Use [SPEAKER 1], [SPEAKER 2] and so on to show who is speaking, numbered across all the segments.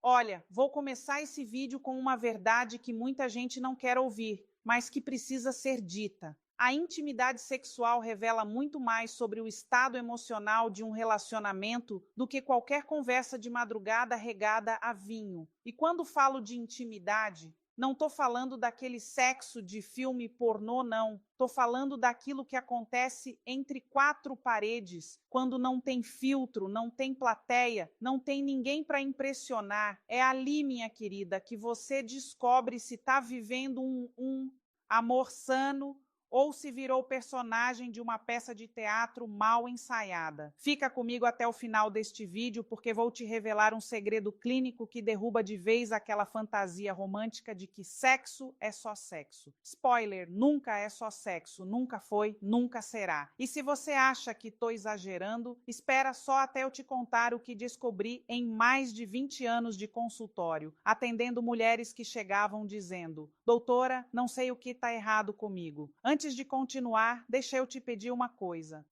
[SPEAKER 1] Olha, vou começar esse vídeo com uma verdade que muita gente não quer ouvir, mas que precisa ser dita. A intimidade sexual revela muito mais sobre o estado emocional de um relacionamento do que qualquer conversa de madrugada regada a vinho. E quando falo de intimidade, não estou falando daquele sexo de filme pornô, não. Estou falando daquilo que acontece entre quatro paredes, quando não tem filtro, não tem plateia, não tem ninguém para impressionar. É ali, minha querida, que você descobre se está vivendo um amor sano ou se virou personagem de uma peça de teatro mal ensaiada. Fica comigo até o final deste vídeo, porque vou te revelar um segredo clínico que derruba de vez aquela fantasia romântica de que sexo é só sexo. Spoiler, nunca é só sexo, nunca foi, nunca será. E se você acha que estou exagerando, espera só até eu te contar o que descobri em mais de 20 anos de consultório, atendendo mulheres que chegavam dizendo: doutora, não sei o que está errado comigo. Antes de continuar, deixa eu te pedir uma coisa.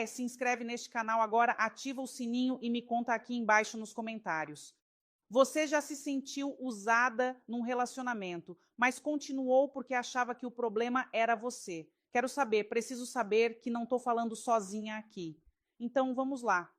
[SPEAKER 1] Se inscreve neste canal agora, ativa o sininho e me conta aqui embaixo nos comentários. Você já se sentiu usada num relacionamento, mas continuou porque achava que o problema era você. Quero saber, preciso saber que não estou falando sozinha aqui. Então vamos lá.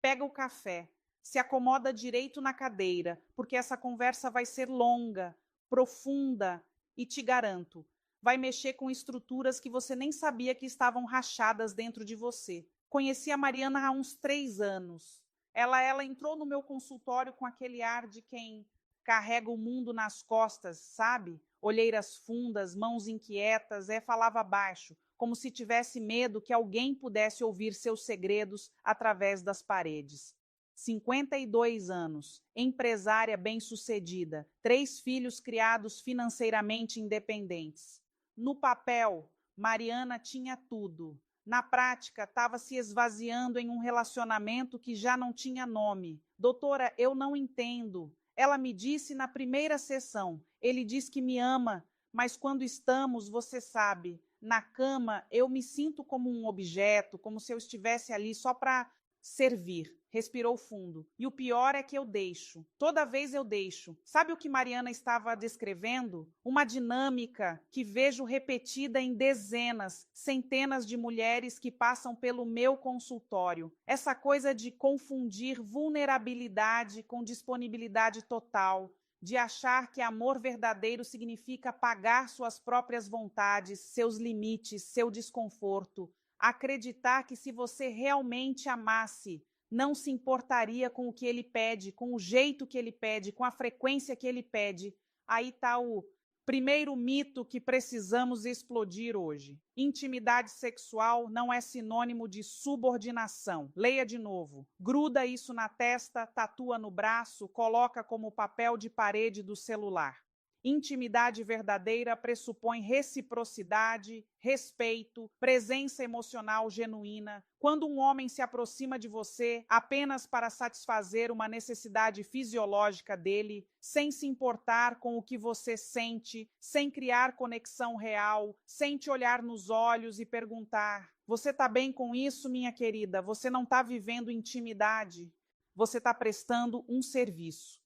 [SPEAKER 1] Pega o café, se acomoda direito na cadeira, porque essa conversa vai ser longa, profunda e te garanto, vai mexer com estruturas que você nem sabia que estavam rachadas dentro de você. Conheci a Mariana há uns 3 anos. Ela entrou no meu consultório com aquele ar de quem carrega o mundo nas costas, sabe? Olheiras fundas, mãos inquietas, falava baixo, como se tivesse medo que alguém pudesse ouvir seus segredos através das paredes. 52 anos, empresária bem-sucedida, 3 filhos criados financeiramente independentes. No papel, Mariana tinha tudo. Na prática, estava se esvaziando em um relacionamento que já não tinha nome. Doutora, eu não entendo. Ela me disse na primeira sessão. Ele diz que me ama, mas quando estamos, você sabe, na cama, eu me sinto como um objeto, como se eu estivesse ali só para servir. Respirou fundo. E o pior é que eu deixo. Toda vez eu deixo. Sabe o que Mariana estava descrevendo? Uma dinâmica que vejo repetida em dezenas, centenas de mulheres que passam pelo meu consultório. Essa coisa de confundir vulnerabilidade com disponibilidade total, de achar que amor verdadeiro significa pagar suas próprias vontades, seus limites, seu desconforto. Acreditar que se você realmente amasse, não se importaria com o que ele pede, com o jeito que ele pede, com a frequência que ele pede. Aí está o primeiro mito que precisamos explodir hoje. Intimidade sexual não é sinônimo de subordinação. Leia de novo. Gruda isso na testa, tatua no braço, coloca como papel de parede do celular. Intimidade verdadeira pressupõe reciprocidade, respeito, presença emocional genuína. Quando um homem se aproxima de você apenas para satisfazer uma necessidade fisiológica dele, sem se importar com o que você sente, sem criar conexão real, sem te olhar nos olhos e perguntar: você está bem com isso, minha querida? Você não está vivendo intimidade? Você está prestando um serviço.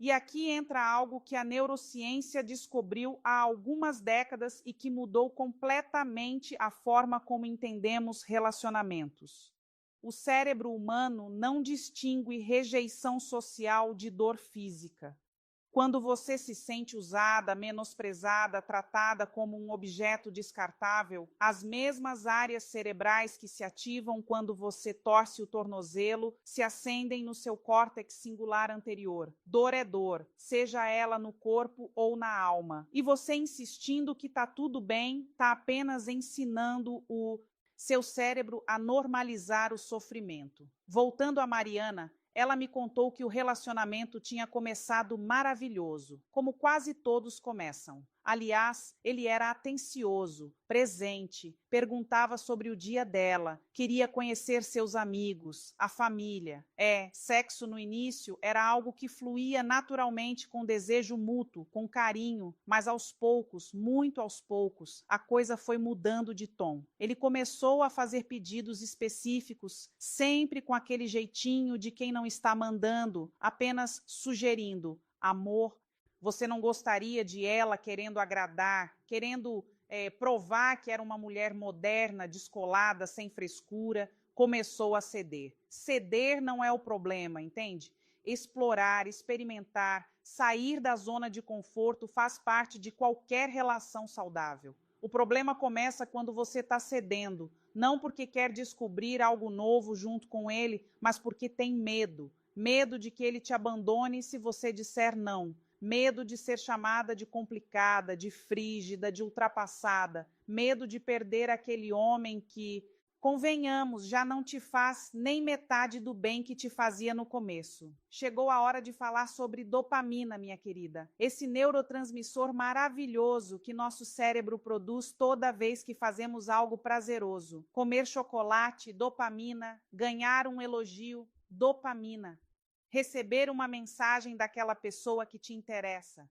[SPEAKER 1] E aqui entra algo que a neurociência descobriu há algumas décadas e que mudou completamente a forma como entendemos relacionamentos. O cérebro humano não distingue rejeição social de dor física. Quando você se sente usada, menosprezada, tratada como um objeto descartável, as mesmas áreas cerebrais que se ativam quando você torce o tornozelo se acendem no seu córtex cingulار anterior. Dor é dor, seja ela no corpo ou na alma. E você insistindo que está tudo bem, está apenas ensinando o seu cérebro a normalizar o sofrimento. Voltando a Mariana, ela me contou que o relacionamento tinha começado maravilhoso, como quase todos começam. Aliás, ele era atencioso, presente, perguntava sobre o dia dela, queria conhecer seus amigos, a família. Sexo no início era algo que fluía naturalmente com desejo mútuo, com carinho, mas aos poucos, muito aos poucos, a coisa foi mudando de tom. Ele começou a fazer pedidos específicos, sempre com aquele jeitinho de quem não está mandando, apenas sugerindo. Amor, você não gostaria de ela querendo agradar, querendo provar que era uma mulher moderna, descolada, sem frescura, começou a ceder. Ceder não é o problema, entende? Explorar, experimentar, sair da zona de conforto faz parte de qualquer relação saudável. O problema começa quando você está cedendo, não porque quer descobrir algo novo junto com ele, mas porque tem medo. Medo de que ele te abandone se você disser não. Medo de ser chamada de complicada, de frígida, de ultrapassada. Medo de perder aquele homem que, convenhamos, já não te faz nem metade do bem que te fazia no começo. Chegou a hora de falar sobre dopamina, minha querida. Esse neurotransmissor maravilhoso que nosso cérebro produz toda vez que fazemos algo prazeroso. Comer chocolate, dopamina. Ganhar um elogio, dopamina. Receber uma mensagem daquela pessoa que te interessa.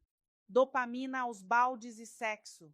[SPEAKER 1] Dopamina aos baldes e sexo.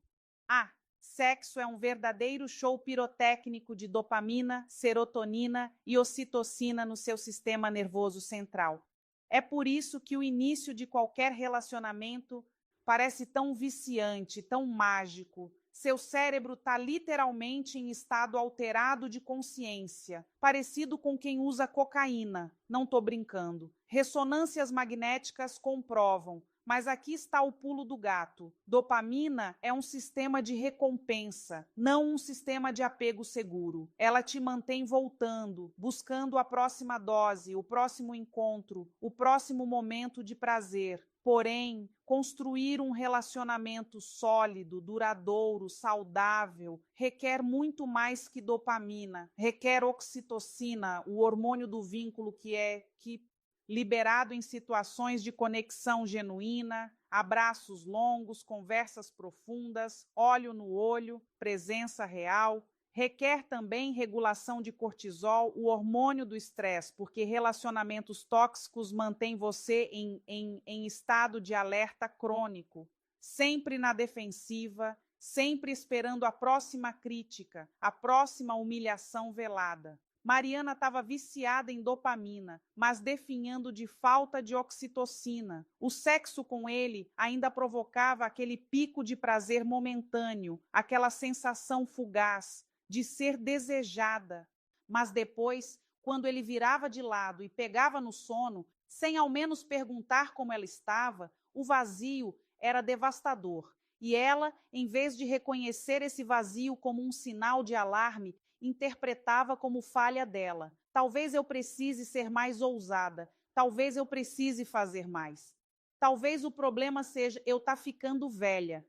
[SPEAKER 1] Sexo é um verdadeiro show pirotécnico de dopamina, serotonina e ocitocina no seu sistema nervoso central. É por isso que o início de qualquer relacionamento parece tão viciante, tão mágico. Seu cérebro está literalmente em estado alterado de consciência, parecido com quem usa cocaína. Não estou brincando. Ressonâncias magnéticas comprovam. Mas aqui está o pulo do gato. Dopamina é um sistema de recompensa, não um sistema de apego seguro. Ela te mantém voltando, buscando a próxima dose, o próximo encontro, o próximo momento de prazer. Porém, construir um relacionamento sólido, duradouro, saudável, requer muito mais que dopamina, requer oxitocina, o hormônio do vínculo que liberado em situações de conexão genuína, abraços longos, conversas profundas, olho no olho, presença real. Requer também regulação de cortisol, o hormônio do estresse, porque relacionamentos tóxicos mantêm você em estado de alerta crônico, sempre na defensiva, sempre esperando a próxima crítica, a próxima humilhação velada. Mariana estava viciada em dopamina, mas definhando de falta de oxitocina. O sexo com ele ainda provocava aquele pico de prazer momentâneo, aquela sensação fugaz de ser desejada. Mas depois, quando ele virava de lado e pegava no sono, sem ao menos perguntar como ela estava, o vazio era devastador. E ela, em vez de reconhecer esse vazio como um sinal de alarme, interpretava como falha dela. Talvez eu precise ser mais ousada. Talvez eu precise fazer mais. Talvez o problema seja eu estar ficando velha.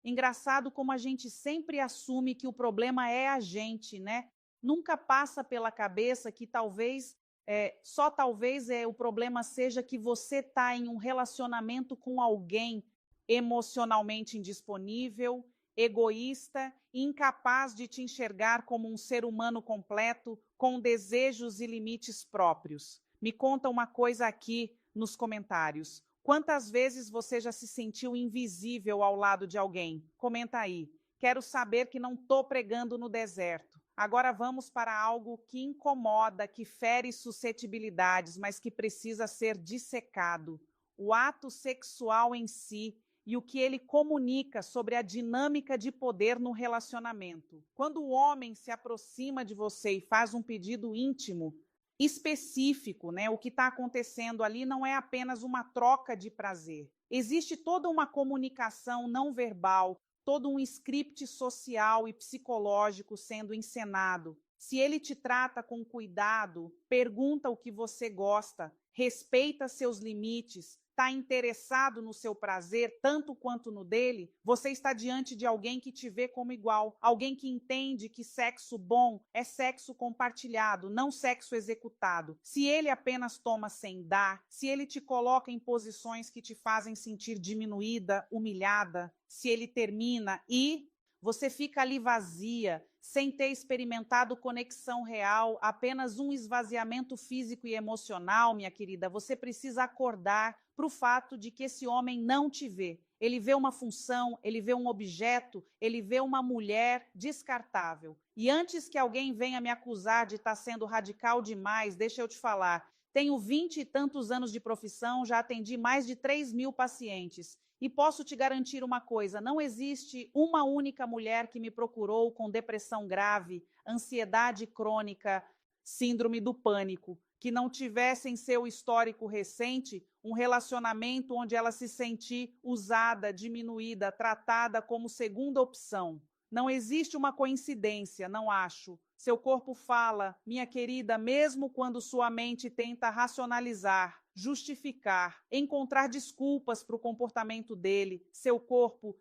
[SPEAKER 1] Engraçado como a gente sempre assume que o problema é a gente, né? Nunca passa pela cabeça que só talvez o problema seja que você está em um relacionamento com alguém emocionalmente indisponível, egoísta, incapaz de te enxergar como um ser humano completo, com desejos e limites próprios. Me conta uma coisa aqui nos comentários. Quantas vezes você já se sentiu invisível ao lado de alguém? Comenta aí. Quero saber que não estou pregando no deserto. Agora vamos para algo que incomoda, que fere suscetibilidades, mas que precisa ser dissecado. O ato sexual em si e o que ele comunica sobre a dinâmica de poder no relacionamento. Quando o homem se aproxima de você e faz um pedido íntimo, específico, né? O que está acontecendo ali não é apenas uma troca de prazer. Existe toda uma comunicação não verbal, todo um script social e psicológico sendo encenado. Se ele te trata com cuidado, pergunta o que você gosta, respeita seus limites, está interessado no seu prazer tanto quanto no dele, você está diante de alguém que te vê como igual, alguém que entende que sexo bom é sexo compartilhado, não sexo executado. Se ele apenas toma sem dar, se ele te coloca em posições que te fazem sentir diminuída, humilhada, se ele termina e você fica ali vazia, sem ter experimentado conexão real, apenas um esvaziamento físico e emocional, minha querida, você precisa acordar para o fato de que esse homem não te vê. Ele vê uma função, ele vê um objeto, ele vê uma mulher descartável. E antes que alguém venha me acusar de estar sendo radical demais, deixa eu te falar, tenho 20 e tantos anos de profissão, já atendi mais de 3.000 pacientes. E posso te garantir uma coisa, não existe uma única mulher que me procurou com depressão grave, ansiedade crônica, síndrome do pânico, que não tivesse em seu histórico recente um relacionamento onde ela se sentir usada, diminuída, tratada como segunda opção. Não existe uma coincidência, não acho. Seu corpo fala, minha querida, mesmo quando sua mente tenta racionalizar, justificar, encontrar desculpas para o comportamento dele. Seu corpo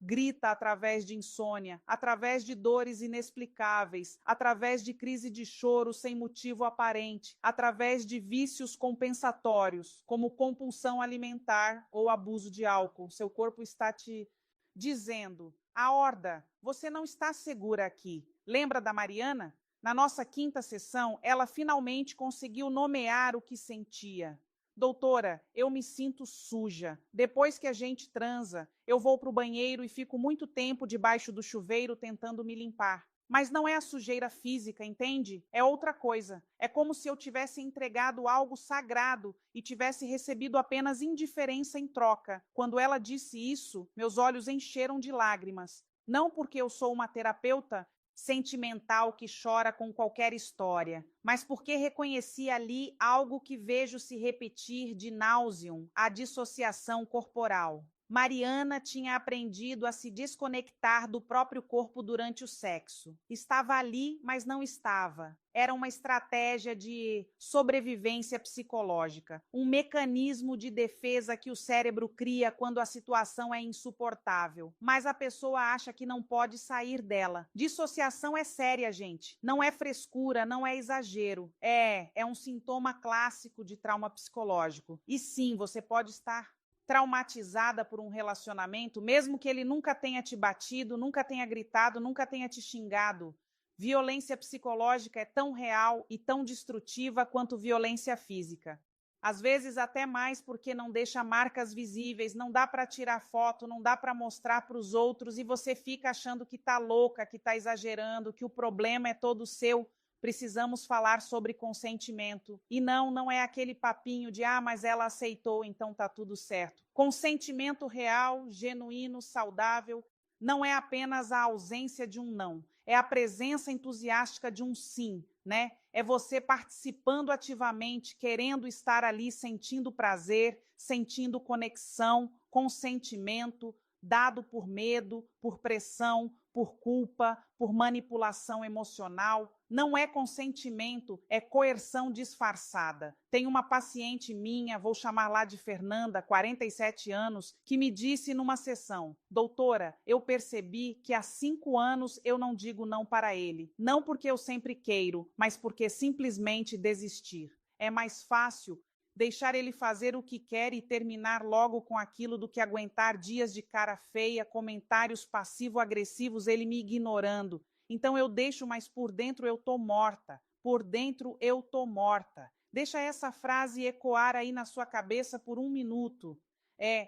[SPEAKER 1] grita através de insônia, através de dores inexplicáveis, através de crise de choro sem motivo aparente, através de vícios compensatórios, como compulsão alimentar ou abuso de álcool. Seu corpo está te dizendo: Aorda, você não está segura aqui. Lembra da Mariana? Na nossa quinta sessão, ela finalmente conseguiu nomear o que sentia. Doutora, eu me sinto suja. Depois que a gente transa, eu vou para o banheiro e fico muito tempo debaixo do chuveiro tentando me limpar. Mas não é a sujeira física, entende? É outra coisa. É como se eu tivesse entregado algo sagrado e tivesse recebido apenas indiferença em troca. Quando ela disse isso, meus olhos encheram de lágrimas. Não porque eu sou uma terapeuta sentimental que chora com qualquer história, mas porque reconheci ali algo que vejo se repetir de nauseam, a dissociação corporal. Mariana tinha aprendido a se desconectar do próprio corpo durante o sexo. Estava ali, mas não estava. Era uma estratégia de sobrevivência psicológica, um mecanismo de defesa que o cérebro cria quando a situação é insuportável. Mas a pessoa acha que não pode sair dela. Dissociação é séria, gente. Não é frescura, não é exagero. É um sintoma clássico de trauma psicológico. E sim, você pode estar traumatizada por um relacionamento, mesmo que ele nunca tenha te batido, nunca tenha gritado, nunca tenha te xingado. Violência psicológica é tão real e tão destrutiva quanto violência física. Às vezes até mais porque não deixa marcas visíveis, não dá para tirar foto, não dá para mostrar para os outros e você fica achando que está louca, que está exagerando, que o problema é todo seu. Precisamos falar sobre consentimento. E não é aquele papinho de mas ela aceitou, então tá tudo certo. Consentimento real, genuíno, saudável, não é apenas a ausência de um não, é a presença entusiástica de um sim, né? É você participando ativamente, querendo estar ali, sentindo prazer, sentindo conexão, consentimento, dado por medo, por pressão, por culpa, por manipulação emocional. Não é consentimento, é coerção disfarçada. Tem uma paciente minha, vou chamar lá de Fernanda, 47 anos, que me disse numa sessão: doutora, eu percebi que há 5 anos eu não digo não para ele. Não porque eu sempre queiro, mas porque simplesmente desistir. É mais fácil deixar ele fazer o que quer e terminar logo com aquilo do que aguentar dias de cara feia, comentários passivo-agressivos, ele me ignorando. Então eu deixo, mas por dentro eu tô morta. Por dentro eu tô morta. Deixa essa frase ecoar aí na sua cabeça por 1 minuto.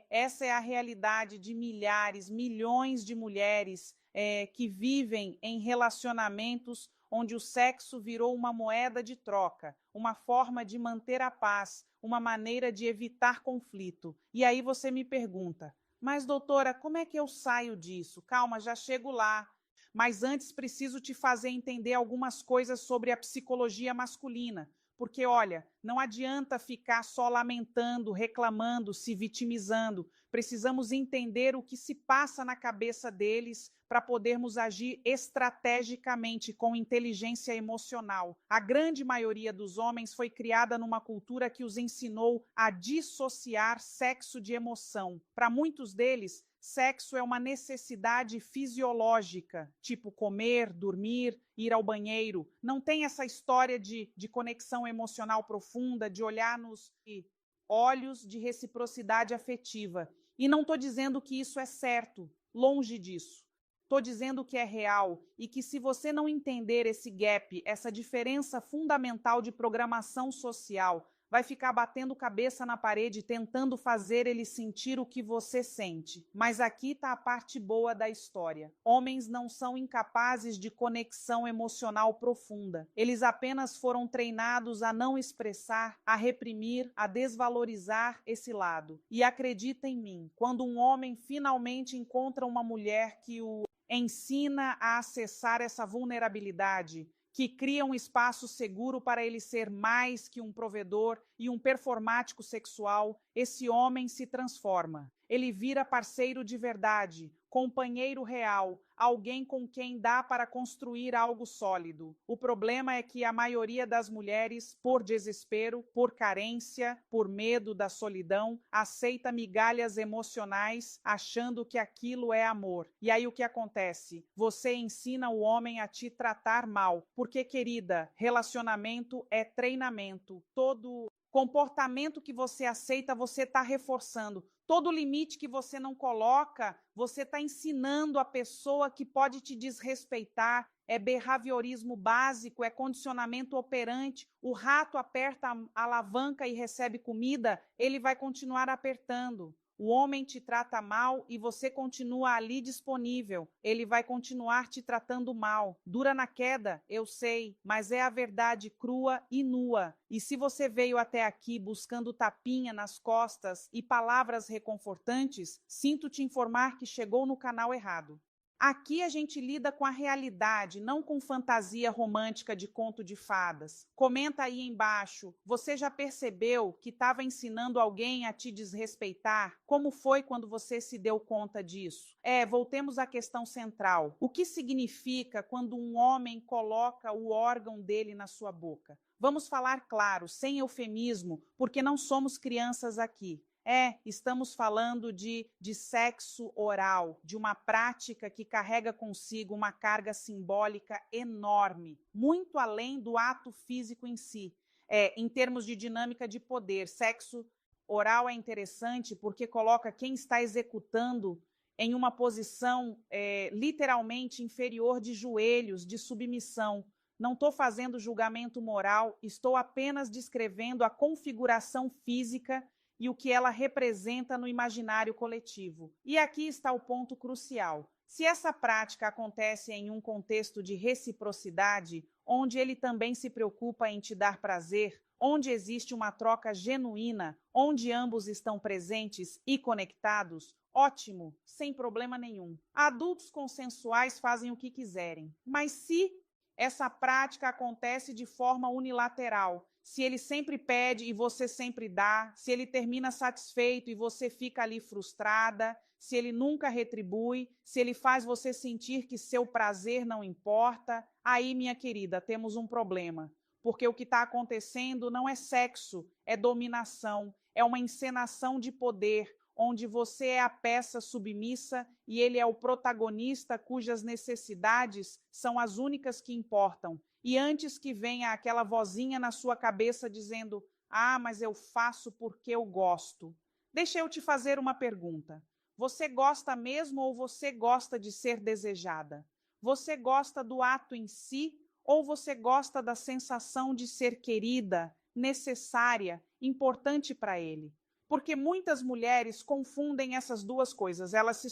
[SPEAKER 1] Essa é a realidade de milhares, milhões de mulheres que vivem em relacionamentos onde o sexo virou uma moeda de troca, uma forma de manter a paz, uma maneira de evitar conflito. E aí você me pergunta: mas doutora, como é que eu saio disso? Calma, já chego lá. Mas antes preciso te fazer entender algumas coisas sobre a psicologia masculina, Porque, olha, não adianta ficar só lamentando, reclamando, se vitimizando. Precisamos entender o que se passa na cabeça deles para podermos agir estrategicamente, com inteligência emocional. A grande maioria dos homens foi criada numa cultura que os ensinou a dissociar sexo de emoção. Para muitos deles, sexo é uma necessidade fisiológica, tipo comer, dormir, ir ao banheiro. Não tem essa história de conexão emocional profunda, de olhar nos olhos, de reciprocidade afetiva. E não estou dizendo que isso é certo, longe disso. Estou dizendo que é real e que, se você não entender esse gap, essa diferença fundamental de programação social, vai ficar batendo cabeça na parede tentando fazer ele sentir o que você sente. Mas aqui está a parte boa da história. Homens não são incapazes de conexão emocional profunda. Eles apenas foram treinados a não expressar, a reprimir, a desvalorizar esse lado. E acredita em mim, quando um homem finalmente encontra uma mulher que o ensina a acessar essa vulnerabilidade, que cria um espaço seguro para ele ser mais que um provedor e um performático sexual, esse homem se transforma. Ele vira parceiro de verdade, companheiro real, alguém com quem dá para construir algo sólido. O problema é que a maioria das mulheres, por desespero, por carência, por medo da solidão, aceita migalhas emocionais achando que aquilo é amor. E aí o que acontece? Você ensina o homem a te tratar mal, porque, querida, relacionamento é treinamento. Todo comportamento que você aceita, você está reforçando. Todo limite que você não coloca, você está ensinando a pessoa que pode te desrespeitar. É behaviorismo básico, é condicionamento operante. O rato aperta a alavanca e recebe comida, ele vai continuar apertando. O homem te trata mal e você continua ali disponível. Ele vai continuar te tratando mal. Dura na queda, eu sei, mas é a verdade crua e nua. E se você veio até aqui buscando tapinha nas costas e palavras reconfortantes, sinto te informar que chegou no canal errado. Aqui a gente lida com a realidade, não com fantasia romântica de conto de fadas. Comenta aí embaixo, você já percebeu que estava ensinando alguém a te desrespeitar? Como foi quando você se deu conta disso? Voltemos à questão central. O que significa quando um homem coloca o órgão dele na sua boca? Vamos falar claro, sem eufemismo, porque não somos crianças aqui. Estamos falando de sexo oral, de uma prática que carrega consigo uma carga simbólica enorme, muito além do ato físico em si. Em termos de dinâmica de poder, sexo oral é interessante porque coloca quem está executando em uma posição literalmente inferior de joelhos, de submissão. Não estou fazendo julgamento moral, estou apenas descrevendo a configuração física e o que ela representa no imaginário coletivo. E aqui está o ponto crucial. Se essa prática acontece em um contexto de reciprocidade, onde ele também se preocupa em te dar prazer, onde existe uma troca genuína, onde ambos estão presentes e conectados, ótimo, sem problema nenhum. Adultos consensuais fazem o que quiserem. Mas se essa prática acontece de forma unilateral, se ele sempre pede e você sempre dá, se ele termina satisfeito e você fica ali frustrada, se ele nunca retribui, se ele faz você sentir que seu prazer não importa, aí, minha querida, temos um problema. Porque o que está acontecendo não é sexo, é dominação, é uma encenação de poder, onde você é a peça submissa e ele é o protagonista cujas necessidades são as únicas que importam. E antes que venha aquela vozinha na sua cabeça dizendo: "Ah, mas eu faço porque eu gosto". Deixa eu te fazer uma pergunta. Você gosta mesmo ou você gosta de ser desejada? Você gosta do ato em si ou você gosta da sensação de ser querida, necessária, importante para ele? Porque muitas mulheres confundem essas duas coisas, elas se